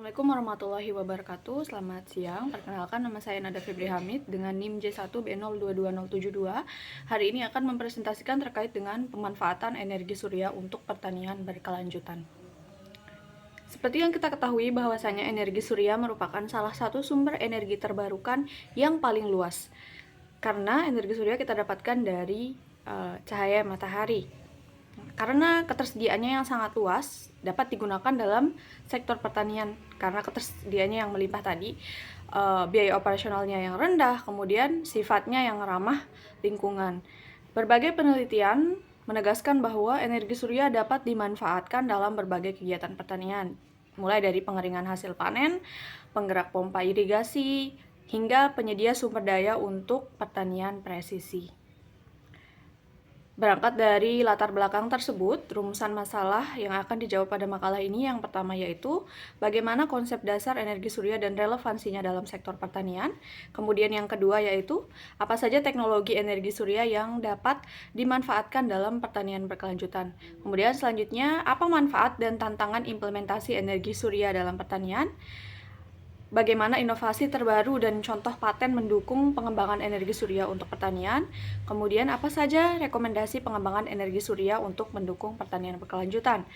Assalamualaikum warahmatullahi wabarakatuh. Selamat siang. Perkenalkan, nama saya Nada Febri Hamid dengan NIM J1B022072. Hari ini akan mempresentasikan terkait dengan pemanfaatan energi surya untuk pertanian berkelanjutan. Seperti yang kita ketahui bahwasanya energi surya merupakan salah satu sumber energi terbarukan yang paling luas. Karena energi surya kita dapatkan dari cahaya matahari. Karena ketersediaannya yang sangat luas, dapat digunakan dalam sektor pertanian. Karena ketersediaannya yang melimpah tadi, biaya operasionalnya yang rendah, kemudian sifatnya yang ramah lingkungan. Berbagai penelitian menegaskan bahwa energi surya dapat dimanfaatkan dalam berbagai kegiatan pertanian, mulai dari pengeringan hasil panen, penggerak pompa irigasi, hingga penyedia sumber daya untuk pertanian presisi. Berangkat dari latar belakang tersebut, rumusan masalah yang akan dijawab pada makalah ini yang pertama yaitu bagaimana konsep dasar energi surya dan relevansinya dalam sektor pertanian. Kemudian yang kedua yaitu apa saja teknologi energi surya yang dapat dimanfaatkan dalam pertanian berkelanjutan. Kemudian selanjutnya apa manfaat dan tantangan implementasi energi surya dalam pertanian. Bagaimana inovasi terbaru dan contoh paten mendukung pengembangan energi surya untuk pertanian. Kemudian apa saja rekomendasi pengembangan energi surya untuk mendukung pertanian berkelanjutan.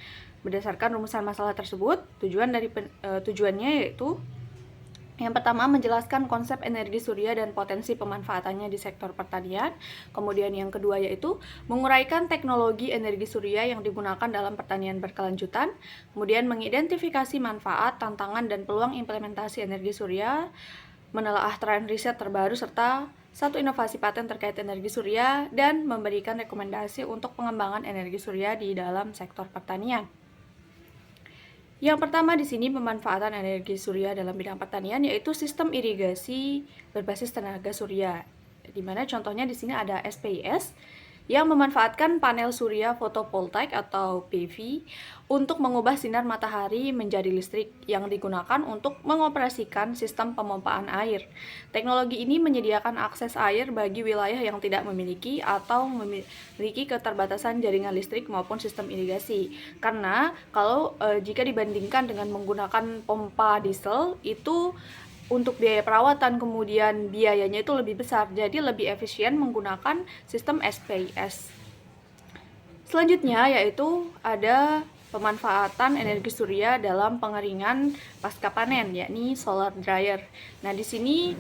Berdasarkan rumusan masalah tersebut, tujuannya yaitu yang pertama, menjelaskan konsep energi surya dan potensi pemanfaatannya di sektor pertanian. Kemudian yang kedua yaitu menguraikan teknologi energi surya yang digunakan dalam pertanian berkelanjutan. Kemudian mengidentifikasi manfaat, tantangan, dan peluang implementasi energi surya, menelaah tren riset terbaru serta satu inovasi paten terkait energi surya, dan memberikan rekomendasi untuk pengembangan energi surya di dalam sektor pertanian. Yang pertama di sini pemanfaatan energi surya dalam bidang pertanian yaitu sistem irigasi berbasis tenaga surya. Di mana contohnya di sini ada SPIS yang memanfaatkan panel surya fotovoltaik atau PV untuk mengubah sinar matahari menjadi listrik yang digunakan untuk mengoperasikan sistem pemompaan air. Teknologi ini menyediakan akses air bagi wilayah yang tidak memiliki atau memiliki keterbatasan jaringan listrik maupun sistem irigasi. Karena jika dibandingkan dengan menggunakan pompa diesel itu untuk biaya perawatan kemudian biayanya itu lebih besar, jadi lebih efisien menggunakan sistem SPIS. Selanjutnya yaitu ada pemanfaatan energi surya dalam pengeringan pasca panen, yakni solar dryer. Nah, di sini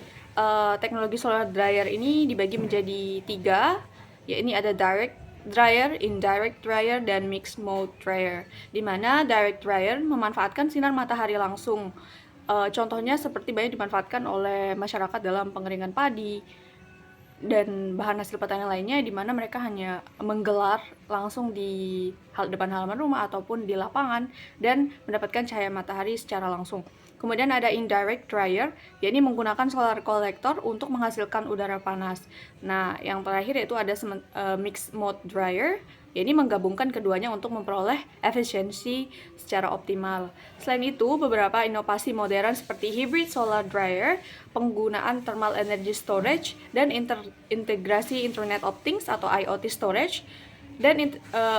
teknologi solar dryer ini dibagi menjadi 3, yakni ada direct dryer, indirect dryer, dan mixed mode dryer. Di mana direct dryer memanfaatkan sinar matahari langsung. Contohnya seperti banyak dimanfaatkan oleh masyarakat dalam pengeringan padi dan bahan hasil pertanian lainnya, di mana mereka hanya menggelar langsung di depan halaman rumah ataupun di lapangan dan mendapatkan cahaya matahari secara langsung. Kemudian ada indirect dryer, yakni menggunakan solar collector untuk menghasilkan udara panas. Nah, yang terakhir yaitu ada mixed mode dryer, yakni menggabungkan keduanya untuk memperoleh efisiensi secara optimal. Selain itu, beberapa inovasi modern seperti hybrid solar dryer, penggunaan thermal energy storage, dan integrasi Internet of Things atau IoT storage, dan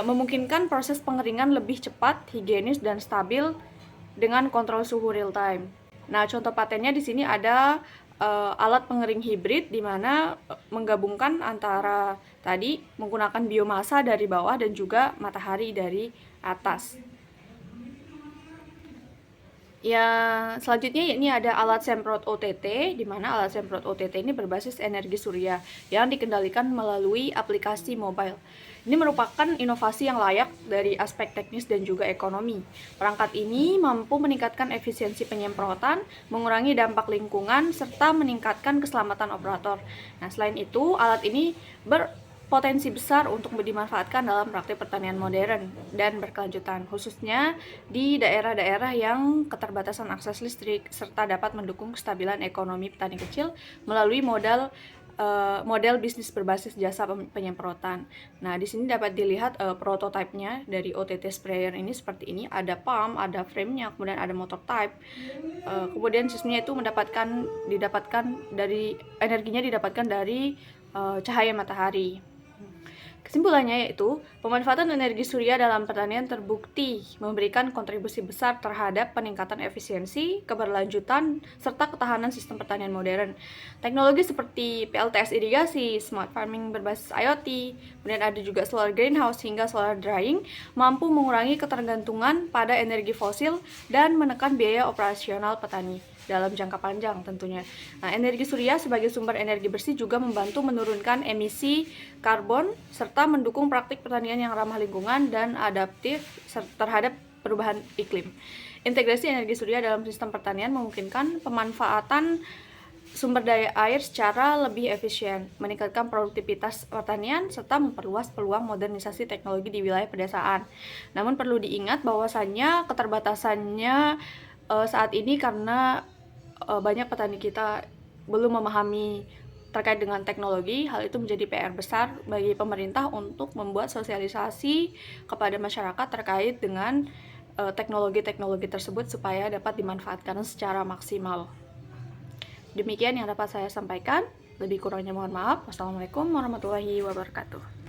memungkinkan proses pengeringan lebih cepat, higienis, dan stabil dengan kontrol suhu real time. Nah, contoh patennya di sini ada alat pengering hibrid di mana menggabungkan antara tadi menggunakan biomasa dari bawah dan juga matahari dari atas. Ya, selanjutnya ini ada alat semprot OTT, di mana alat semprot OTT ini berbasis energi surya yang dikendalikan melalui aplikasi mobile. Ini merupakan inovasi yang layak dari aspek teknis dan juga ekonomi. Perangkat ini mampu meningkatkan efisiensi penyemprotan, mengurangi dampak lingkungan, serta meningkatkan keselamatan operator. Nah, selain itu, alat ini berpotensi besar untuk dimanfaatkan dalam praktik pertanian modern dan berkelanjutan, khususnya di daerah-daerah yang keterbatasan akses listrik, serta dapat mendukung kestabilan ekonomi petani kecil melalui model bisnis berbasis jasa penyemprotan. Nah, di sini dapat dilihat prototipenya dari OTT sprayer ini seperti ini. Ada pump, ada frame-nya, kemudian ada motor type. Kemudian sistemnya itu energinya didapatkan dari cahaya matahari. Kesimpulannya yaitu, pemanfaatan energi surya dalam pertanian terbukti memberikan kontribusi besar terhadap peningkatan efisiensi, keberlanjutan, serta ketahanan sistem pertanian modern. Teknologi seperti PLTS irigasi, smart farming berbasis IoT, kemudian ada juga solar greenhouse hingga solar drying, mampu mengurangi ketergantungan pada energi fosil dan menekan biaya operasional petani dalam jangka panjang tentunya. Nah, energi surya sebagai sumber energi bersih juga membantu menurunkan emisi karbon serta mendukung praktik pertanian yang ramah lingkungan dan adaptif terhadap perubahan iklim. Integrasi energi surya dalam sistem pertanian memungkinkan pemanfaatan sumber daya air secara lebih efisien, meningkatkan produktivitas pertanian, serta memperluas peluang modernisasi teknologi di wilayah pedesaan. Namun perlu diingat bahwasannya keterbatasannya saat ini karena banyak petani kita belum memahami terkait dengan teknologi. Hal itu menjadi PR besar bagi pemerintah untuk membuat sosialisasi kepada masyarakat terkait dengan teknologi-teknologi tersebut supaya dapat dimanfaatkan secara maksimal. Demikian yang dapat saya sampaikan. Lebih kurangnya mohon maaf. Wassalamualaikum warahmatullahi wabarakatuh.